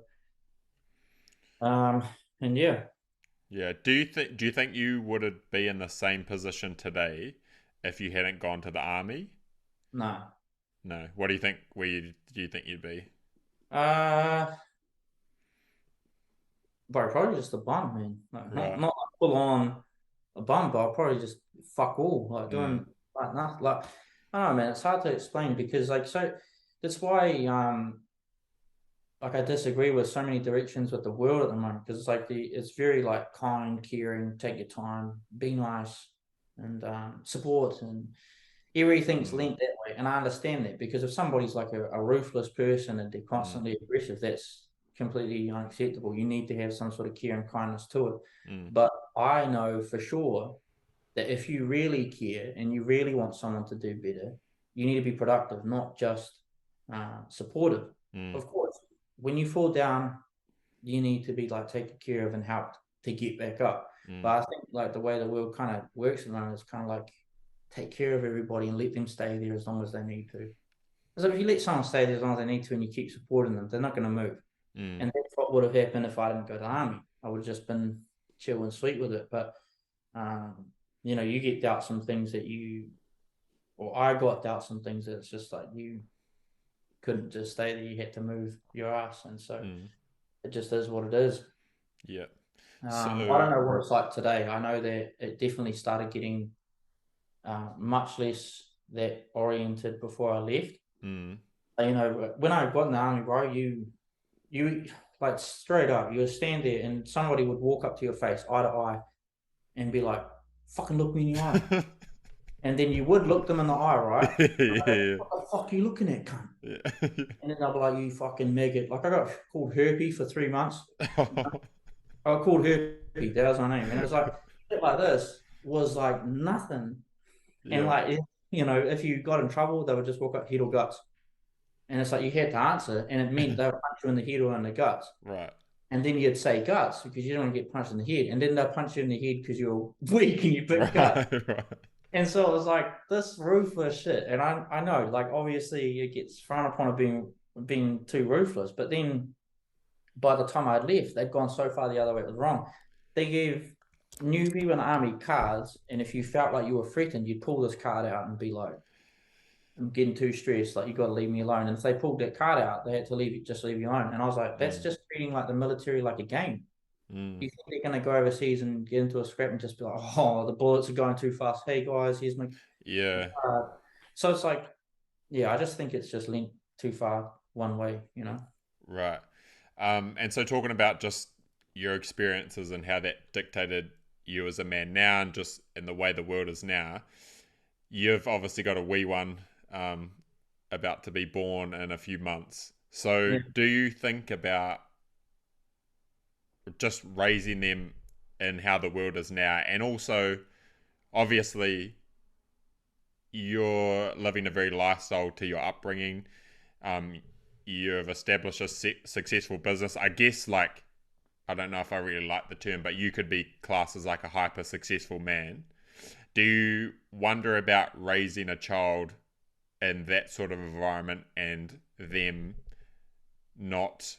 Um, and yeah, Yeah. Do you think you would be in the same position today if you hadn't gone to the army? no. No. What do you think? Do you think you'd be? Uh, but probably just a bum, man. Like, not Right. not like full on a bum, but I'll probably just fuck all, like Mm, doing like nothing. Like I don't know, man. It's hard to explain because like so that's why like I disagree with so many directions with the world at the moment, because it's like it's very like kind, caring, take your time, be nice, and support, and Everything's Mm, linked that way, and I understand that because if somebody's like a ruthless person and they're mm, constantly aggressive, that's completely unacceptable. You need to have some sort of care and kindness to it. mm, But I know for sure that if you really care and you really want someone to do better, you need to be productive, not just supportive. mm, Of course, when you fall down, you need to be like taken care of and helped to get back up. But mm, I think like the way the world kind of works at the moment is kind of like take care of everybody and let them stay there as long as they need to. Because if you let someone stay there as long as they need to and you keep supporting them, they're not going to move. mm, And that's what would have happened if I didn't go to the army. I would have just been chill and sweet with it. But um, you get dealt some things that or I got dealt some things that it's just like you couldn't just stay there. You had to move your ass, and so mm. it just is what it is. Yeah. I So, don't know what it's like today. I know that it definitely started getting much less that oriented before I left. mm, When I got in the army, bro, you like straight up, you would stand there and somebody would walk up to your face, eye to eye, and be like, "Fucking look me in the eye." And then you would look them in the eye, right? yeah, What the fuck are you looking at, cunt? yeah. And then they'll be like, "You fucking maggot." Like I got called Herpy for 3 months. I got called Herpy. That was my name, and it was like shit like this was like nothing. And Yeah, like if you got in trouble, they would just walk up head or guts. And it's like you had to answer, and it meant they would punch you in the head or in the guts. right, And then you'd say guts because you don't want to get punched in the head. And then they'll punch you in the head because you're weak and you pick guts. right, right. And so it was like this ruthless shit. And I know, like obviously it gets frowned upon of being too ruthless. But then by the time I'd left, they'd gone so far the other way it was wrong. They gave new people in the army cards, and if you felt like you were threatened, you'd pull this card out and be like, I'm getting too stressed. Like you got to leave me alone. And if they pulled that card out, they had to just leave you alone. And I was like, that's Mm, just treating like the military like a game. mm, You think they're going to go overseas and get into a scrap and just be like, oh, the bullets are going too fast. Hey guys, here's my yeah, card. So it's like, yeah, I just think it's just linked too far one way. right. And so talking about just your experiences and how that dictated you as a man now and just in the way the world is now, you've obviously got a wee one um, about to be born in a few months. So Yeah. do you think about just raising them in how the world is now? And also, obviously, you're living a very lifestyle to your upbringing. Um, you've established a successful business. I guess, like, I don't know if I really like the term, but you could be classed as like a hyper successful man. Do you wonder about raising a child in that sort of environment and them not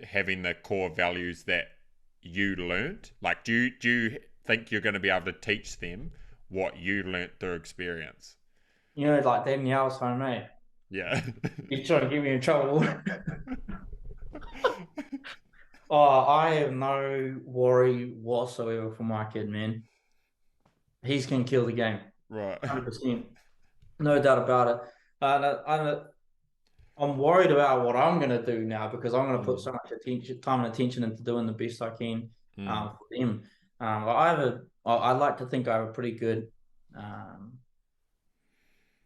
having the core values that you learnt? Like, do you think you're going to be able to teach them what you learnt through experience? Like Danielle's home, eh? Yeah. He's trying to get me in trouble. Oh, I have no worry whatsoever for my kid, man. He's going to kill the game. Right. 100%. No doubt about it. I'm worried about what I'm going to do now because I'm going to put Mm, so much time and attention into doing the best I can mm, for them. I like to think I have a pretty good um,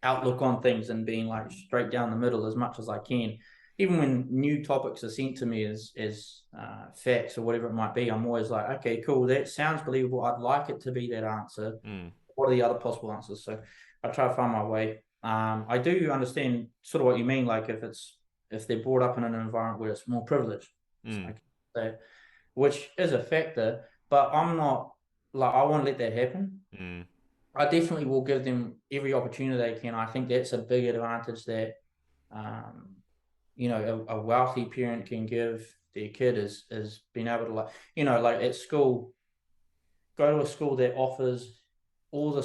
outlook on things and being like straight down the middle as much as I can. Even when new topics are sent to me as facts or whatever it might be, I'm always like, okay, cool, that sounds believable. I'd like it to be that answer. mm, What are the other possible answers? So I try to find my way. I do understand sort of what you mean. Like if they're brought up in an environment where it's more privileged, mm, like that, which is a factor. But I'm not like I won't let that happen. mm, I definitely will give them every opportunity they can. I think that's a big advantage that um, a wealthy parent can give their kid is being able to like at school, go to a school that offers all the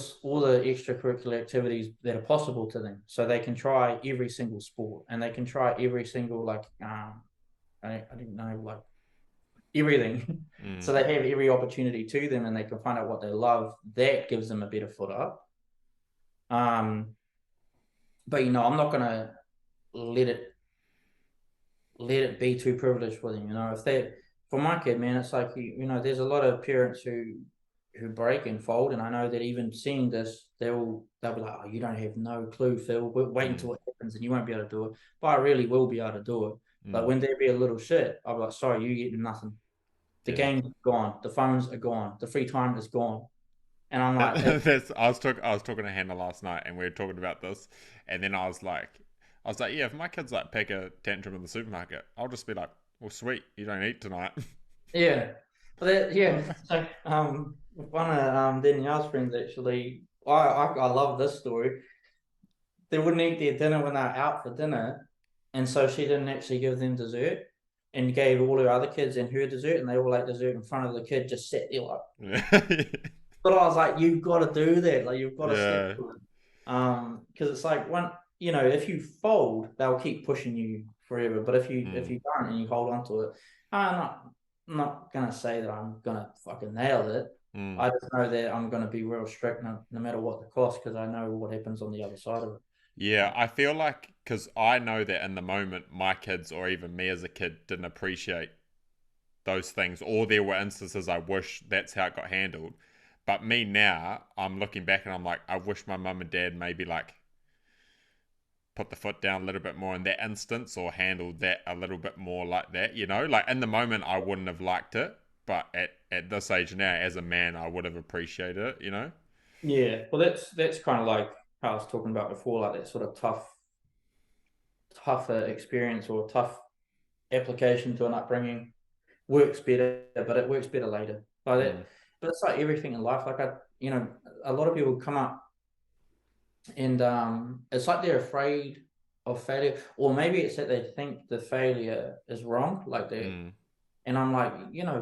extracurricular activities that are possible to them, so they can try every single sport and they can try every single like I didn't know like everything. mm, So they have every opportunity to them and they can find out what they love. That gives them a better foot up. Um, but I'm not gonna let it let it be too privileged for them. If they for my kid, man, it's like there's a lot of parents who who break and fold, and I know that even seeing this, they'll be like, "Oh, you don't have no clue, Phil. Wait Mm. until it happens, and you won't be able to do it." But I really will be able to do it. Like Mm. when there be a little shit, I'll be like, "Sorry, you get nothing. The Yeah. game's gone. The phones are gone. The free time is gone." And I'm like, That's I was talking to Hannah last night, and we were talking about this, and then I was like, yeah, if my kids like pick a tantrum in the supermarket, I'll just be like, well, sweet, you don't eat tonight. "Yeah." But yeah, so one of Danielle's friends actually, I love this story. They wouldn't eat their dinner when they were out for dinner, and so she didn't actually give them dessert, and gave all her other kids and her dessert, and they all ate dessert in front of the kid, just sat there like. yeah. But I was like, you've got to do that, like you've got to stick Yeah. to it, because it's like when if you fold, they'll keep pushing you forever. But if Mm. you don't and you hold on to it, I'm not gonna say that I'm gonna fucking nail it. Mm. I just know that I'm gonna be real strict no matter what the cost, because I know what happens on the other side of it. Yeah, I feel like because I know that in the moment, my kids or even me as a kid didn't appreciate those things, or there were instances I wish that's how it got handled. But me now, I'm looking back and I'm like, I wish my mum and dad maybe like put the foot down a little bit more in that instance or handled that a little bit more like that, you know? Like in the moment, I wouldn't have liked it, but at this age now, as a man, I would have appreciated it, you know? Yeah, well, that's kind of like how I was talking about before, like that sort of tougher experience or tough application to an upbringing works better, but it works better later. Like Mm, that, but it's like everything in life. Like a lot of people come up and it's like they're afraid of failure, or maybe it's that they think the failure is wrong, like that. mm, And I'm like,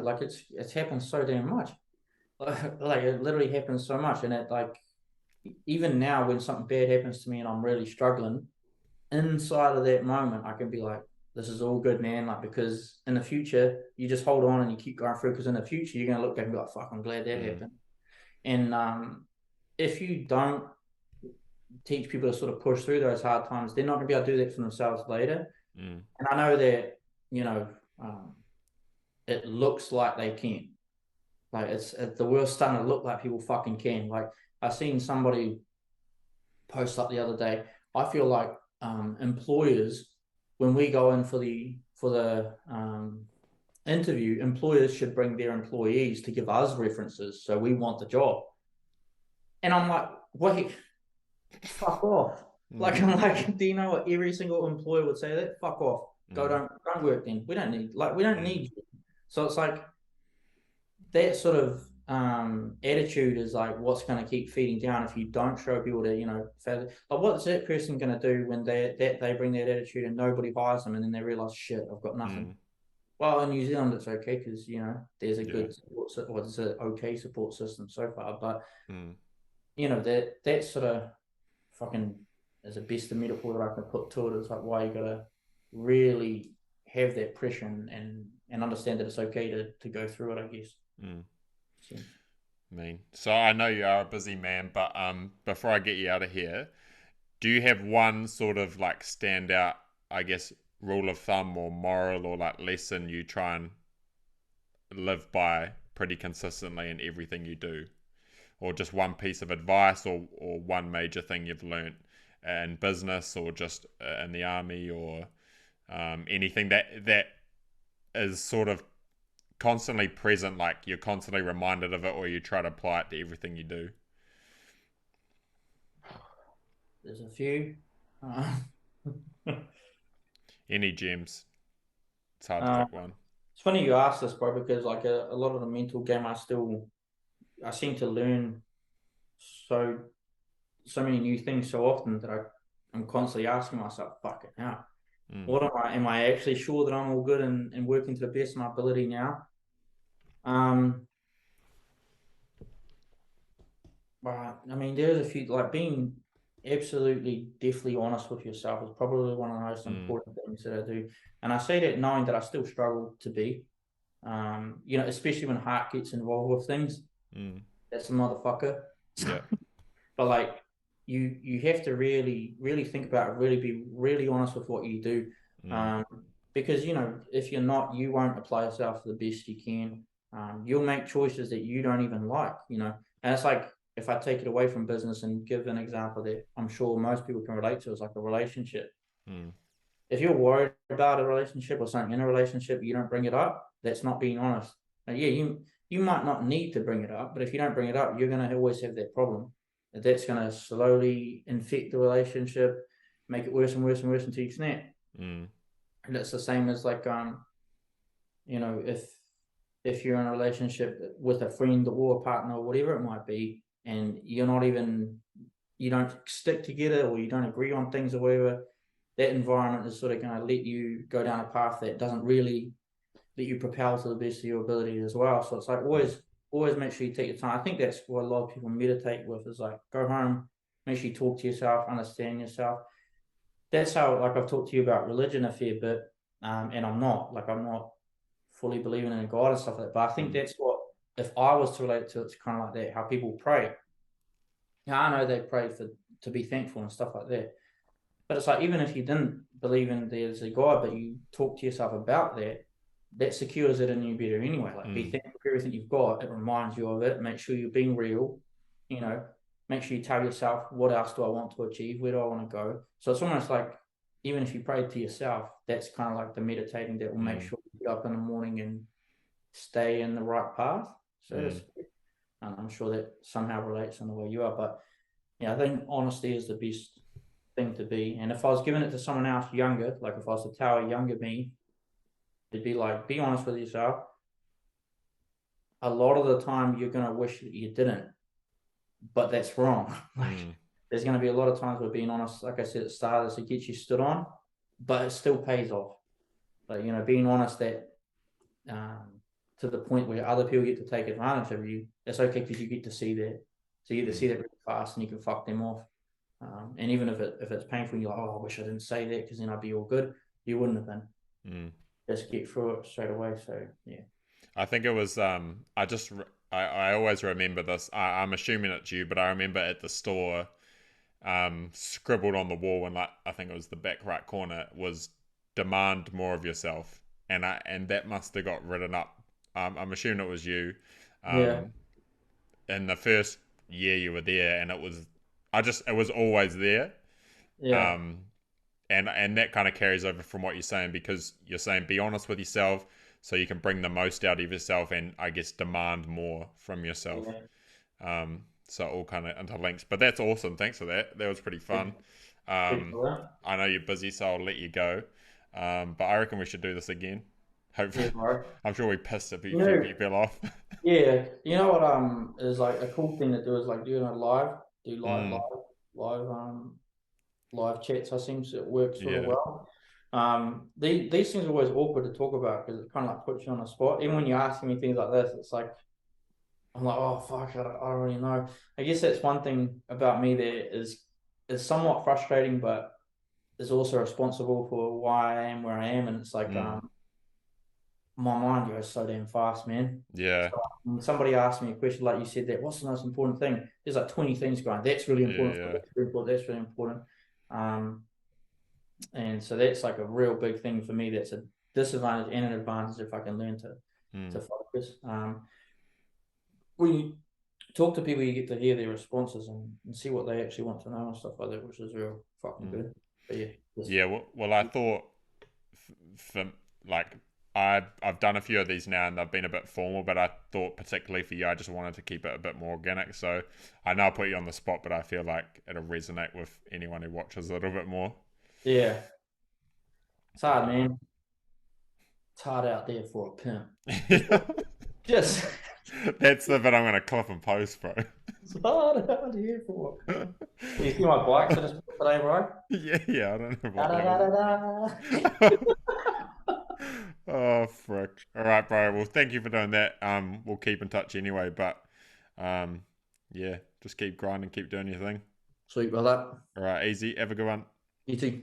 like it's happened so damn much. Like it literally happens so much, and it like even now when something bad happens to me and I'm really struggling, inside of that moment, I can be like, this is all good, man. Like, because in the future, you just hold on and you keep going through. Because in the future, you're going to look back and be like, fuck, I'm glad that mm, happened. And if you don't teach people to sort of push through those hard times, they're not going to be able to do that for themselves later. mm, And I know that, you know, um, it looks like they can. Like, the world's starting to look like people fucking can. Like, I seen somebody post up the other day. I feel like employers, when we go in for the interview, employers should bring their employees to give us references, so we want the job. And I'm like, wait, fuck off. Like mm, I'm like, do you know what every single employer would say? That fuck off. Go, mm, don't work then. We don't mm, need you. So it's like that sort of attitude is like what's going to keep feeding down if you don't show people to fail. Like what's that person going to do when they bring that attitude and nobody hires them, and then they realize, shit, I've got nothing. mm, Well, in New Zealand it's okay because there's a yeah, good support, or there's an okay support system so far, but mm, that sort of fucking is the best metaphor that I can put to it. Is like why you gotta really have that pressure and understand that it's okay to go through it, I guess. mm. So, Mean. So I know you are a busy man, but before I get you out of here, do you have one sort of like standout, I guess, rule of thumb or moral or like lesson you try and live by pretty consistently in everything you do? Or just one piece of advice or one major thing you've learned in business or just in the army or anything that is sort of constantly present, like you're constantly reminded of it or you try to apply it to everything you do? there's a few. Uh, Any gems? It's hard to uh, pick one. it's funny you asked this, bro, because like a lot of the mental game, I seem to learn so so many new things so often that I'm constantly asking myself, fucking hell, Mm, what am I actually sure that I'm all good and working to the best of my ability now? Um, but I mean, there's a few like being absolutely deathly honest with yourself is probably one of the most mm, important things that I do. And I say that knowing that I still struggle to be. Especially when heart gets involved with things. mm, That's a motherfucker. yeah. But like you have to really, really think about it, really be really honest with what you do. Mm, Um, because if you're not, you won't apply yourself the best you can. You'll make choices that you don't even like, And it's like if I take it away from business and give an example that I'm sure most people can relate to, is like a relationship. Mm. If you're worried about a relationship or something in a relationship, you don't bring it up. That's not being honest. Now, yeah, you might not need to bring it up, but if you don't bring it up, you're gonna always have that problem. That's gonna slowly infect the relationship, make it worse and worse and worse until you snap. Mm. And it's the same as like if you're in a relationship with a friend or a partner or whatever it might be, and you don't stick together or you don't agree on things or whatever, that environment is sort of going to let you go down a path that doesn't really let you propel to the best of your ability as well. So it's like Mm. always make sure you take your time. I think that's what a lot of people meditate with, is like go home, make sure you talk to yourself, understand yourself. That's how, like, I've talked to you about religion a fair bit, and I'm not fully believing in God and stuff like that. But I think Mm. that's what, if I was to relate to it, it's kind of like that, how people pray. Yeah, I know they pray for to be thankful and stuff like that. But it's like, even if you didn't believe in there's a God, but you talk to yourself about that, that secures it in you better anyway. Like, be Mm. thankful for everything you've got. It reminds you of it. Make sure you're being real. You know, make sure you tell yourself, what else do I want to achieve? Where do I want to go? So it's almost like, even if you pray to yourself, that's kind of like the meditating that will make Mm. sure you get up in the morning and stay in the right path. So to Mm. speak. And I'm sure that somehow relates in the way you are. But yeah, I think honesty is the best thing to be. And if I was giving it to someone else younger, like if I was to tell a younger me, it'd be like, be honest with yourself. A lot of the time, you're gonna wish that you didn't, but that's wrong. Like, Mm. there's gonna be a lot of times where being honest, like I said at the start, is to get you stood on, but it still pays off. Like, being honest that to the point where other people get to take advantage of you, it's okay because you get to see that. So you get to Mm. see that really fast, and you can fuck them off. And even if it's painful, you're like, oh, I wish I didn't say that because then I'd be all good. You wouldn't have been. Mm. Just get through it straight away. So yeah, I think it was. I always remember this. I'm assuming it's you, but I remember at the store, scribbled on the wall, and like I think it was the back right corner, was demand more of yourself, and that must have got written up. I'm assuming it was you. yeah, Um, in the first year you were there, and it was always there. yeah, Um, and that kind of carries over from what you're saying, because you're saying be honest with yourself so you can bring the most out of yourself, and I guess demand more from yourself. yeah. So it all kind of interlinks. But that's awesome. Thanks for that. That was pretty fun. Good Um, for that. I know you're busy, so I'll let you go. But I reckon we should do this again. Yeah, Hopefully, bro. I'm sure we pissed a You few know, people off. yeah. You know what? Is like a cool thing to do is like doing a do Mm, live live chats. I seems it works sort of yeah. well. These things are always awkward to talk about because it kind of like puts you on the spot. Even when you're asking me things like this, it's like I'm like, oh fuck, I don't really know. I guess that's one thing about me that is somewhat frustrating, but is also responsible for why I am where I am. And it's like, Mm, my mind goes so damn fast, man. yeah. So when somebody asks me a question like you said, that what's the most important thing? There's like 20 things going. That's really Yeah. important. Yeah. That's really important. That's really important. Um, and so that's like a real big thing for me. That's a disadvantage and an advantage if I can learn Mm, to focus. When you talk to people, you get to hear their responses and see what they actually want to know and stuff like that, which is real fucking mm. good. But yeah, just Yeah. Well, I thought for like I've done a few of these now, and they've been a bit formal, but I thought particularly for you, I just wanted to keep it a bit more organic. So I know I put you on the spot, but I feel like it'll resonate with anyone who watches a little bit more. yeah, it's hard, Uh, man. It's hard out there for a pimp. Just, yeah. just That's the bit I'm gonna clip and post, bro. it's hard out here for a pimp. You see my bikes I just put today, bro? Yeah, I don't know Da, what da, that da, da, was. da. Oh frick! All right, bro. Well, thank you for doing that. We'll keep in touch anyway, but um, yeah, just keep grinding, keep doing your thing. Sweet, brother. All right, easy. Have a good one. You too.